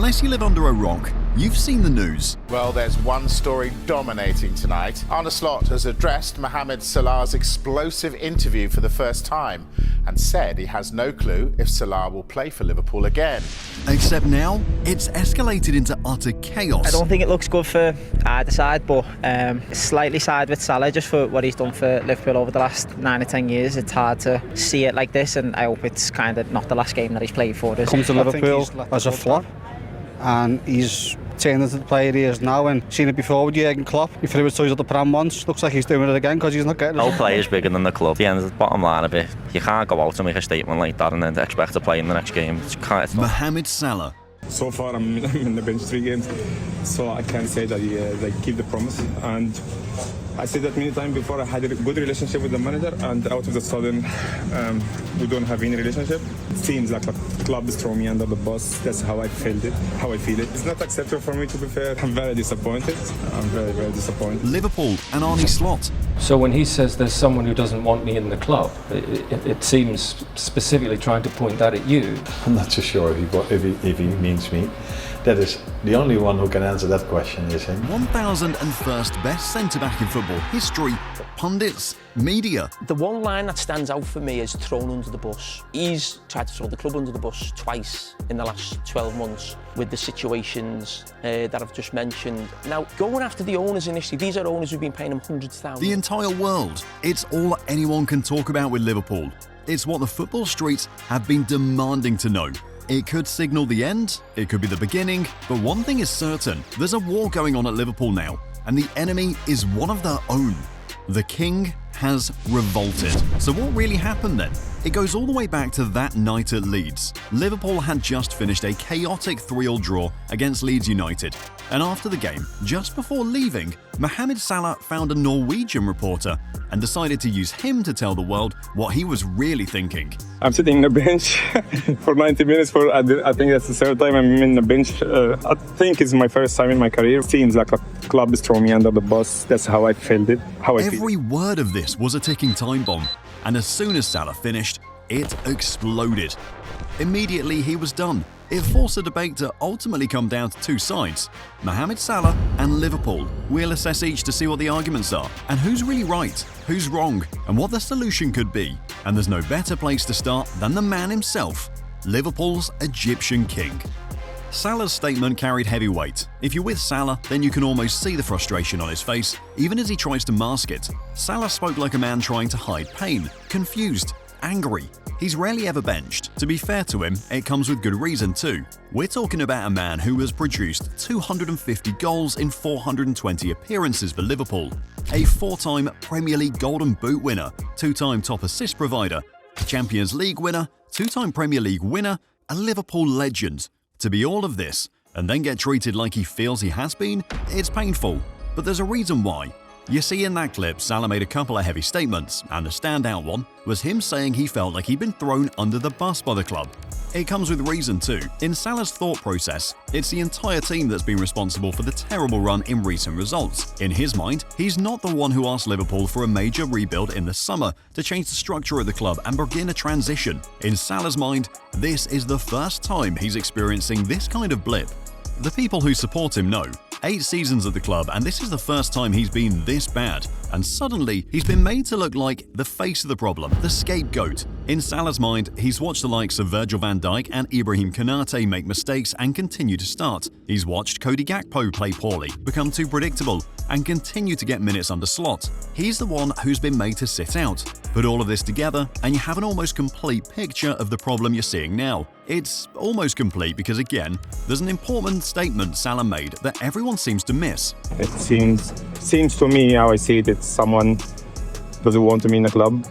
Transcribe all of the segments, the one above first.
Unless you live under a rock, you've seen the news. Well, there's one story dominating tonight. Arne Slot has addressed Mohamed Salah's explosive interview for the first time and said he has no clue if Salah will play for Liverpool again. Except now, it's escalated into utter chaos. I don't think it looks good for either side, but slightly side with Salah just for what he's done for Liverpool over the last 9 or 10 years. It's hard to see it like this, and I hope it's kind of not the last game that he's played for us. Come to Liverpool as a flop, and he's turned into the player he is now, and seen it before with Jurgen Klopp. He threw his toys at the pram once. Looks like he's doing it again because he's not getting it. No player's bigger than the club. The end of the bottom line of it, you can't go out and make a statement like that and then expect to play in the next game. It's Mohamed Salah. So far, I'm in the bench 3 games, so I can say that they keep the promise. And I said that many times before. I had a good relationship with the manager, and out of the sudden, we don't have any relationship. It seems like a club is throwing me under the bus. That's how I feel it. It's not acceptable for me, to be fair. I'm very disappointed. I'm very, very disappointed. Liverpool and Arne Slot. So when he says there's someone who doesn't want me in the club, it seems specifically trying to point that at you. I'm not so sure if he means me. That is the only one who can answer that question is him. 1001st best centre-back in football history, pundits, media. The one line that stands out for me is thrown under the bus. He's tried to throw the club under the bus twice in the last 12 months with the situations that I've just mentioned. Now, going after the owners initially, these are owners who've been paying him hundreds of thousands. The entire world. It's all anyone can talk about with Liverpool. It's what the football streets have been demanding to know. It could signal the end, it could be the beginning, but one thing is certain, there's a war going on at Liverpool now, and the enemy is one of their own. The king has revolted. So what really happened then? It goes all the way back to that night at Leeds. Liverpool had just finished a chaotic 3-3 draw against Leeds United. And after the game, just before leaving, Mohamed Salah found a Norwegian reporter and decided to use him to tell the world what he was really thinking. I'm sitting in the bench for 90 minutes. I think that's the third time I'm in the bench. I think it's my first time in my career. It seems like a club is throwing me under the bus. That's how I felt it. Every word of this was a ticking time bomb. And as soon as Salah finished, it exploded. Immediately he was done. It forced the debate to ultimately come down to 2 sides, Mohamed Salah and Liverpool. We'll assess each to see what the arguments are, and who's really right, who's wrong, and what the solution could be. And there's no better place to start than the man himself, Liverpool's Egyptian king. Salah's statement carried heavy weight. If you're with Salah, then you can almost see the frustration on his face, even as he tries to mask it. Salah spoke like a man trying to hide pain, confused, angry. He's rarely ever benched. To be fair to him, it comes with good reason too. We're talking about a man who has produced 250 goals in 420 appearances for Liverpool, a 4-time Premier League Golden Boot winner, 2-time top assist provider, Champions League winner, 2-time Premier League winner, a Liverpool legend. To be all of this, and then get treated like he feels he has been, it's painful. But there's a reason why. You see, in that clip, Salah made a couple of heavy statements, and the standout one was him saying he felt like he'd been thrown under the bus by the club. It comes with reason too. In Salah's thought process, it's the entire team that's been responsible for the terrible run in recent results. In his mind, he's not the one who asked Liverpool for a major rebuild in the summer to change the structure of the club and begin a transition. In Salah's mind, this is the first time he's experiencing this kind of blip. The people who support him know. 8 seasons at the club, and this is the first time he's been this bad. And suddenly, he's been made to look like the face of the problem, the scapegoat. In Salah's mind, he's watched the likes of Virgil van Dijk and Ibrahim Konate make mistakes and continue to start. He's watched Cody Gakpo play poorly, become too predictable, and continue to get minutes under Slot. He's the one who's been made to sit out. Put all of this together, and you have an almost complete picture of the problem you're seeing now. It's almost complete because, again, there's an important statement Salah made that everyone seems to miss. It seems to me, how I see it, it's someone doesn't want me in the club.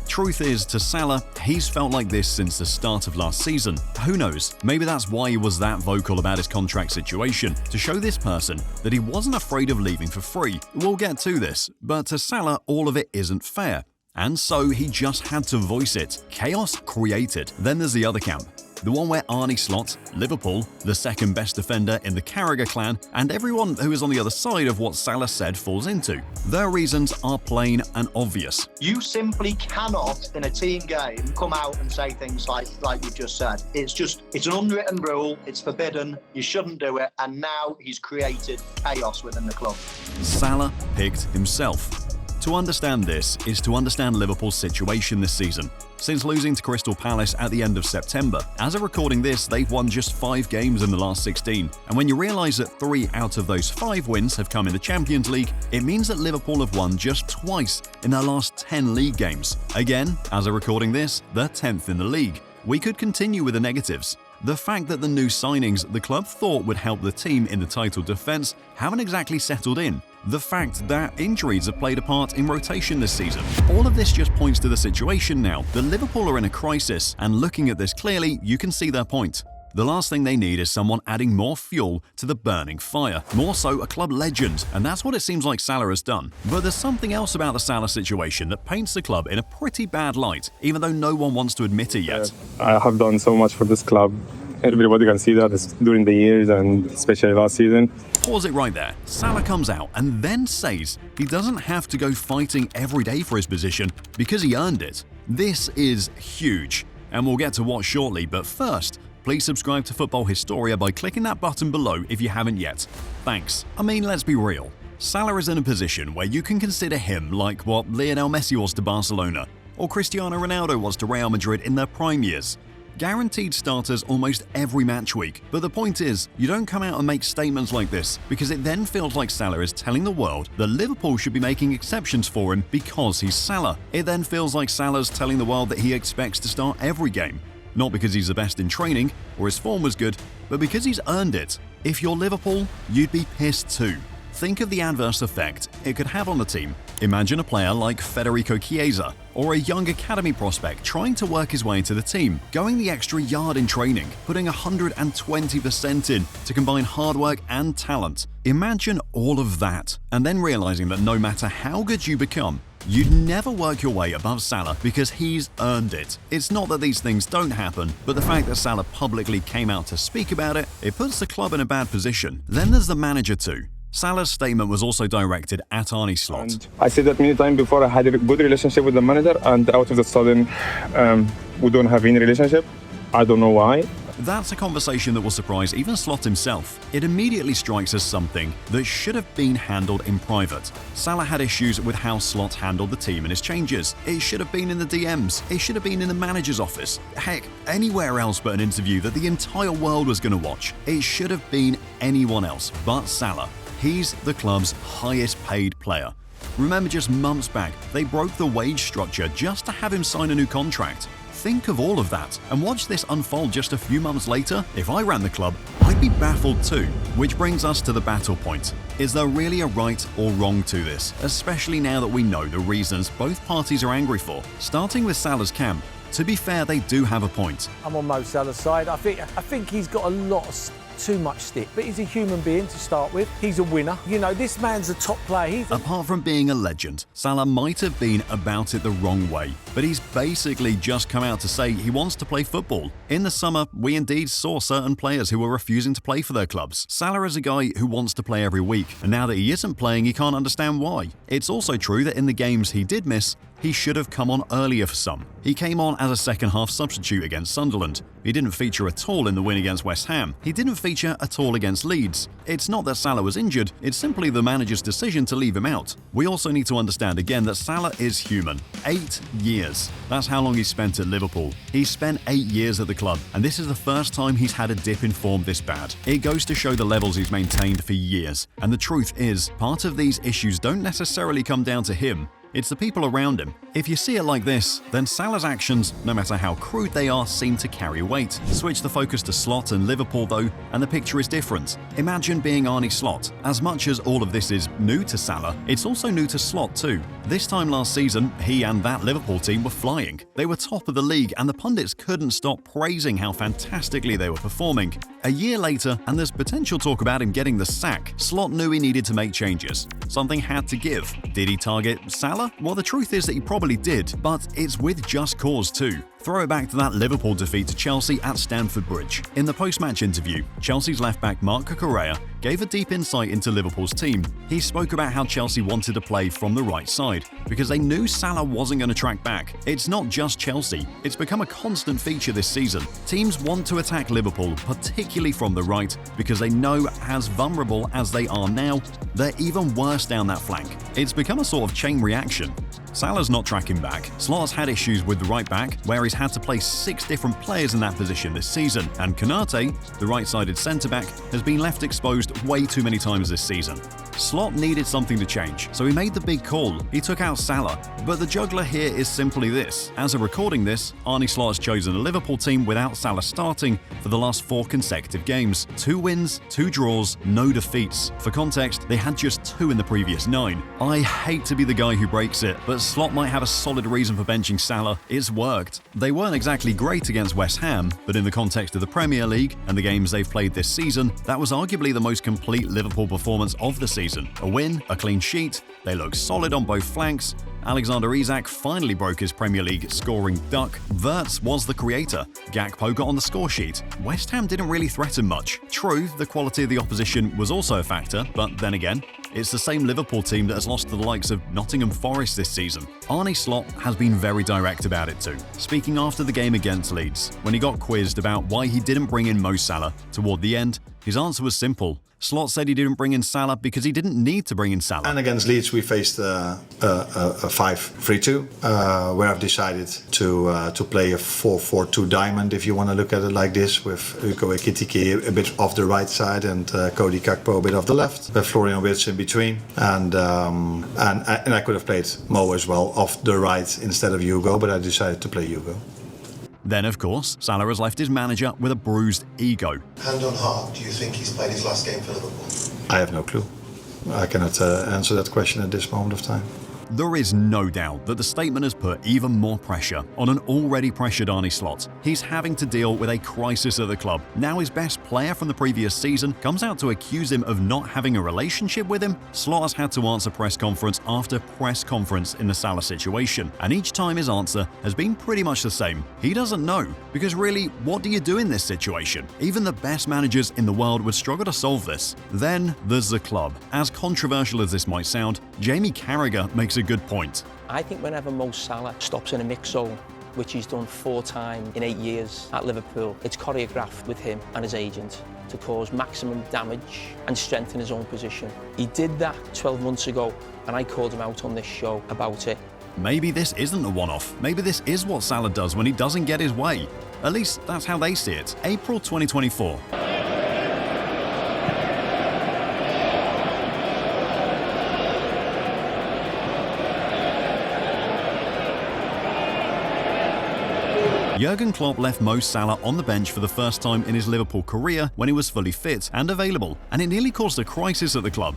Truth is, to Salah, he's felt like this since the start of last season. Who knows, maybe that's why he was that vocal about his contract situation, to show this person that he wasn't afraid of leaving for free. We'll get to this, but to Salah, all of it isn't fair. And so he just had to voice it. Chaos created. Then there's the other camp. The one where Arne Slot, Liverpool, the second best defender in the Carragher clan, and everyone who is on the other side of what Salah said falls into. Their reasons are plain and obvious. You simply cannot, in a team game, come out and say things like you just said. It's an unwritten rule, it's forbidden, you shouldn't do it, and now he's created chaos within the club. Salah picked himself. To understand this is to understand Liverpool's situation this season. Since losing to Crystal Palace at the end of September, as of recording this, they've won just 5 games in the last 16. And when you realise that 3 out of those 5 wins have come in the Champions League, it means that Liverpool have won just twice in their last 10 league games. Again, as of recording this, they're 10th in the league. We could continue with the negatives. The fact that the new signings the club thought would help the team in the title defence haven't exactly settled in. The fact that injuries have played a part in rotation this season. All of this just points to the situation now. The Liverpool are in a crisis, and looking at this clearly, you can see their point. The last thing they need is someone adding more fuel to the burning fire. More so, a club legend, and that's what it seems like Salah has done. But there's something else about the Salah situation that paints the club in a pretty bad light, even though no one wants to admit it yet. I have done so much for this club. Everybody can see that during the years and especially last season. Pause it right there. Salah comes out and then says he doesn't have to go fighting every day for his position because he earned it. This is huge, and we'll get to what shortly, but first, please subscribe to Futbol Historia by clicking that button below if you haven't yet. Thanks. I mean, let's be real. Salah is in a position where you can consider him like what Lionel Messi was to Barcelona, or Cristiano Ronaldo was to Real Madrid in their prime years. Guaranteed starters almost every match week, but the point is, you don't come out and make statements like this because it then feels like Salah is telling the world that Liverpool should be making exceptions for him because he's Salah. It then feels like Salah's telling the world that he expects to start every game, not because he's the best in training or his form was good, but because he's earned it. If you're Liverpool, you'd be pissed too. Think of the adverse effect it could have on the team. Imagine a player like Federico Chiesa or a young academy prospect trying to work his way into the team, going the extra yard in training, putting 120% in to combine hard work and talent. Imagine all of that, and then realizing that no matter how good you become, you'd never work your way above Salah because he's earned it. It's not that these things don't happen, but the fact that Salah publicly came out to speak about it, it puts the club in a bad position. Then there's the manager too. Salah's statement was also directed at Arne Slot. And I said that many times before. I had a good relationship with the manager, and out of the sudden, we don't have any relationship. I don't know why. That's a conversation that will surprise even Slot himself. It immediately strikes as something that should have been handled in private. Salah had issues with how Slot handled the team and his changes. It should have been in the DMs. It should have been in the manager's office. Heck, anywhere else but an interview that the entire world was going to watch. It should have been anyone else but Salah. He's the club's highest paid player. Remember, just months back, they broke the wage structure just to have him sign a new contract. Think of all of that, and watch this unfold just a few months later. If I ran the club, I'd be baffled too. Which brings us to the battle point. Is there really a right or wrong to this? Especially now that we know the reasons both parties are angry for. Starting with Salah's camp, to be fair, they do have a point. I'm on Mo Salah's side. I think he's got a lot of too much stick, but he's a human being to start with. He's a winner. You know, this man's a top player. Apart from being a legend, Salah might have been about it the wrong way, but he's basically just come out to say he wants to play football. In the summer, we indeed saw certain players who were refusing to play for their clubs. Salah is a guy who wants to play every week, and now that he isn't playing, he can't understand why. It's also true that in the games he did miss, he should have come on earlier for some. He came on as a second-half substitute against Sunderland. He didn't feature at all in the win against West Ham. He didn't feature at all against Leeds. It's not that Salah was injured, it's simply the manager's decision to leave him out. We also need to understand again that Salah is human. 8 years. That's how long he spent at Liverpool. He's spent 8 years at the club, and this is the first time he's had a dip in form this bad. It goes to show the levels he's maintained for years. And the truth is, part of these issues don't necessarily come down to him. It's the people around him. If you see it like this, then Salah's actions, no matter how crude they are, seem to carry weight. Switch the focus to Slot and Liverpool though, and the picture is different. Imagine being Arne Slot. As much as all of this is new to Salah, it's also new to Slot too. This time last season, he and that Liverpool team were flying. They were top of the league, and the pundits couldn't stop praising how fantastically they were performing. A year later, and there's potential talk about him getting the sack, Slot knew he needed to make changes. Something had to give. Did he target Salah? Well, the truth is that he probably did, but it's with just cause too. Throw it back to that Liverpool defeat to Chelsea at Stamford Bridge. In the post-match interview, Chelsea's left-back Marc Cucurella gave a deep insight into Liverpool's team. He spoke about how Chelsea wanted to play from the right side because they knew Salah wasn't going to track back. It's not just Chelsea, it's become a constant feature this season. Teams want to attack Liverpool, particularly from the right, because they know as vulnerable as they are now, they're even worse down that flank. It's become a sort of chain reaction. Salah's not tracking back. Slot's had issues with the right back, where he's had to play 6 different players in that position this season, and Konate, the right-sided centre-back, has been left exposed way too many times this season. Slot needed something to change, so he made the big call. He took out Salah, but the juggler here is simply this. As of recording this, Arne Slot has chosen a Liverpool team without Salah starting for the last 4 consecutive games. 2 wins, 2 draws, no defeats. For context, they had just 2 in the previous 9. I hate to be the guy who breaks it, but Slot might have a solid reason for benching Salah. It's worked. They weren't exactly great against West Ham, but in the context of the Premier League and the games they've played this season, that was arguably the most complete Liverpool performance of the season. A win, a clean sheet, they look solid on both flanks. Alexander Isak finally broke his Premier League scoring duck. Wirtz was the creator. Gakpo got on the score sheet. West Ham didn't really threaten much. True, the quality of the opposition was also a factor, but then again, it's the same Liverpool team that has lost to the likes of Nottingham Forest this season. Arne Slot has been very direct about it too, speaking after the game against Leeds. When he got quizzed about why he didn't bring in Mo Salah toward the end, his answer was simple. Slot said he didn't bring in Salah because he didn't need to bring in Salah. And against Leeds, we faced a 5-3-2, where I've decided to play a 4-4-2 diamond, if you want to look at it like this, with Ugo Ekitike a bit off the right side and Cody Gakpo a bit off the left, with Florian Wirtz in between. And I could have played Mo as well off the right instead of Hugo, but I decided to play Hugo. Then, of course, Salah has left his manager with a bruised ego. Hand on heart, do you think he's played his last game for Liverpool? I have no clue. I cannot answer that question at this moment of time. There is no doubt that the statement has put even more pressure on an already pressured Arne Slot. He's having to deal with a crisis at the club. Now his best player from the previous season comes out to accuse him of not having a relationship with him. Slot has had to answer press conference after press conference in the Salah situation, and each time his answer has been pretty much the same. He doesn't know, because really, what do you do in this situation? Even the best managers in the world would struggle to solve this. Then there's the club. As controversial as this might sound, Jamie Carragher makes a good point. I think whenever Mo Salah stops in a mix zone, which he's done 4 times in 8 years at Liverpool, it's choreographed with him and his agent to cause maximum damage and strengthen his own position. He did that 12 months ago, and I called him out on this show about it. Maybe this isn't a one-off. Maybe this is what Salah does when he doesn't get his way. At least that's how they see it. April 2024. Jurgen Klopp left Mo Salah on the bench for the first time in his Liverpool career when he was fully fit and available, and it nearly caused a crisis at the club.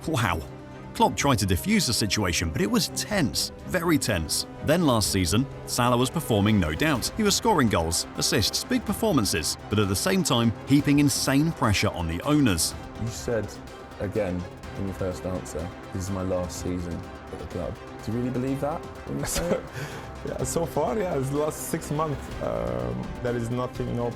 Wow. Klopp tried to defuse the situation, but it was tense, very tense. Then last season, Salah was performing no doubt. He was scoring goals, assists, big performances, but at the same time, heaping insane pressure on the owners. You said, again, in your first answer, this is my last season at the club. Do you really believe that when you say it? Yeah, so far, yeah, it's the last 6 months. There is nothing, no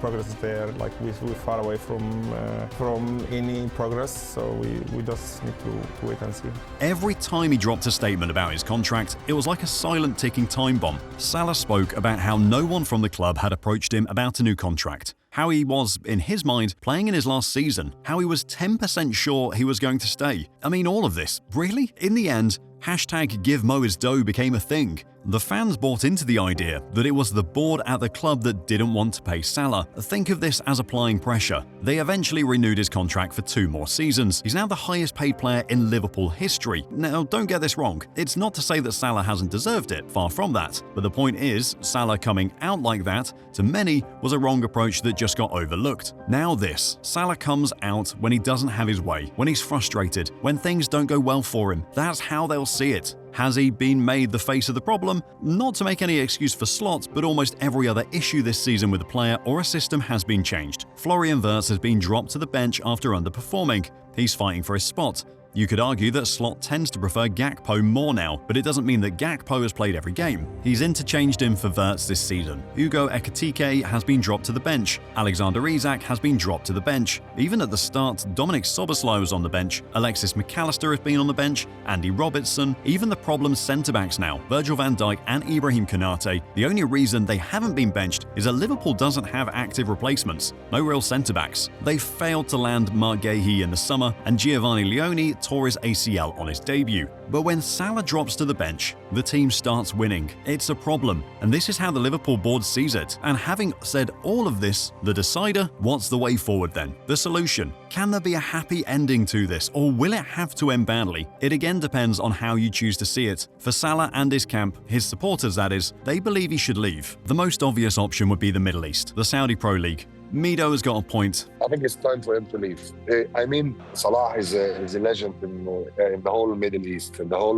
progress there. Like we're far away from any progress, so we just need to wait and see. Every time he dropped a statement about his contract, it was like a silent ticking time bomb. Salah spoke about how no one from the club had approached him about a new contract. How he was, in his mind, playing in his last season. How he was 10% sure he was going to stay. I mean, all of this. Really? In the end, #GiveMo became a thing. The fans bought into the idea that it was the board at the club that didn't want to pay Salah. Think of this as applying pressure. They eventually renewed his contract for 2 more seasons. He's now the highest paid player in Liverpool history. Now, don't get this wrong. It's not to say that Salah hasn't deserved it, far from that. But the point is, Salah coming out like that, to many, was a wrong approach that just got overlooked. Now this, Salah comes out when he doesn't have his way, when he's frustrated, when things don't go well for him. That's how they'll see it. Has he been made the face of the problem? Not to make any excuse for Slot, but almost every other issue this season with a player or a system has been changed. Florian Wirtz has been dropped to the bench after underperforming. He's fighting for his spot. You could argue that Slot tends to prefer Gakpo more now, but it doesn't mean that Gakpo has played every game. He's interchanged him for Wirtz this season. Ugo Ekitike has been dropped to the bench. Alexander Isak has been dropped to the bench. Even at the start, Dominic Szoboszlai was on the bench, Alexis McAllister has been on the bench, Andy Robertson, even the problem centre-backs now, Virgil van Dijk and Ibrahim Konate. The only reason they haven't been benched is that Liverpool doesn't have active replacements. No real centre-backs. They failed to land Marc Guéhi in the summer, and Giovanni Leone tore his ACL on his debut. But when Salah drops to the bench, the team starts winning. It's a problem, and this is how the Liverpool board sees it. And having said all of this, the decider, what's the way forward then? The solution? Can there be a happy ending to this, or will it have to end badly? It again depends on how you choose to see it. For Salah and his camp, his supporters that is, they believe he should leave. The most obvious option would be the Middle East, the Saudi Pro League. Mido has got a point. I think it's time for him to leave. I mean, Salah is a legend in the whole Middle East, in the whole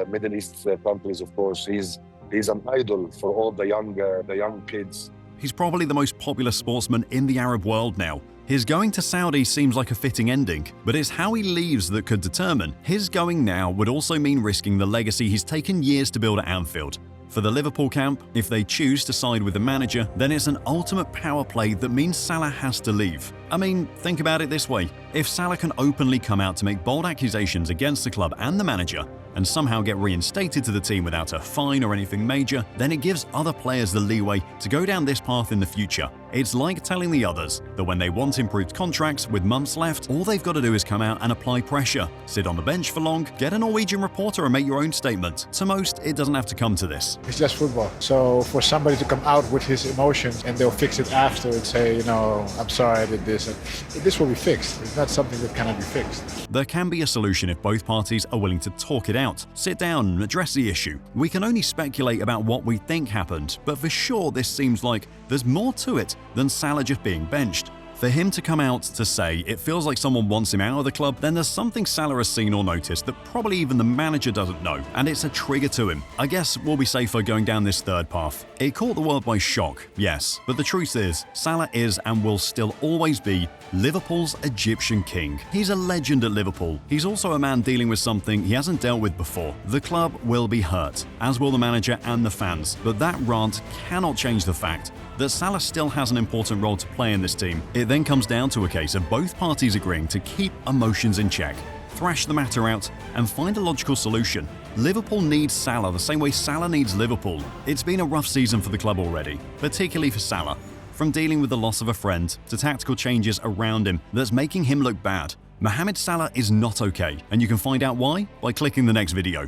Middle East countries. Of course, he's an idol for all the young kids. He's probably the most popular sportsman in the Arab world now. His going to Saudi seems like a fitting ending, but it's how he leaves that could determine. His going now would also mean risking the legacy he's taken years to build at Anfield. For the Liverpool camp, if they choose to side with the manager, then it's an ultimate power play that means Salah has to leave. I mean, think about it this way. If Salah can openly come out to make bold accusations against the club and the manager, and somehow get reinstated to the team without a fine or anything major, then it gives other players the leeway to go down this path in the future. It's like telling the others that when they want improved contracts with months left, all they've got to do is come out and apply pressure. Sit on the bench for long, get a Norwegian reporter and make your own statement. To most, it doesn't have to come to this. It's just football. So for somebody to come out with his emotions and they'll fix it after and say, you know, I'm sorry I did this. This will be fixed. It's not something that cannot be fixed. There can be a solution if both parties are willing to talk it out, sit down and address the issue. We can only speculate about what we think happened, but for sure this seems like there's more to it than Salah just being benched. For him to come out to say it feels like someone wants him out of the club, then there's something Salah has seen or noticed that probably even the manager doesn't know, and it's a trigger to him. I guess we'll be safer going down this third path. It caught the world by shock, yes, but the truth is, Salah is and will still always be Liverpool's Egyptian king. He's a legend at Liverpool. He's also a man dealing with something he hasn't dealt with before. The club will be hurt, as will the manager and the fans, but that rant cannot change the fact that Salah still has an important role to play in this team. It then comes down to a case of both parties agreeing to keep emotions in check, thrash the matter out, and find a logical solution. Liverpool needs Salah the same way Salah needs Liverpool. It's been a rough season for the club already, particularly for Salah. From dealing with the loss of a friend to tactical changes around him that's making him look bad. Mohamed Salah is not okay, and you can find out why by clicking the next video.